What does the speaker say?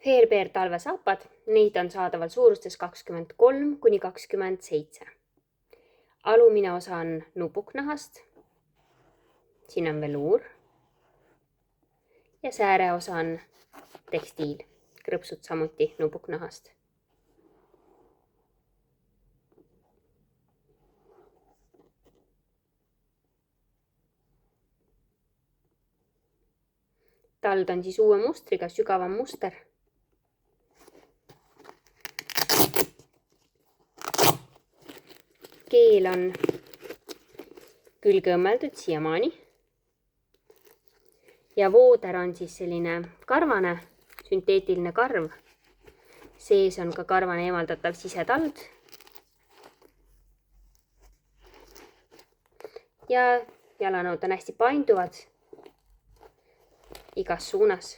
Fairbear talvesaapad, neid on saadaval suurustes 23–27. Alumine osa on nupuknahast, siin on veluur ja sääre osa on tekstiil, krõpsud samuti nupuknahast. Tald on siis uue mustriga, sügavam muster. Keel on külge õmmeldud siiamaani. Ja vooder on siis selline karvane, sünteetiline karv. Sees on ka karvane eemaldatav sisetald. Ja jalanõud on hästi painduvad igas suunas.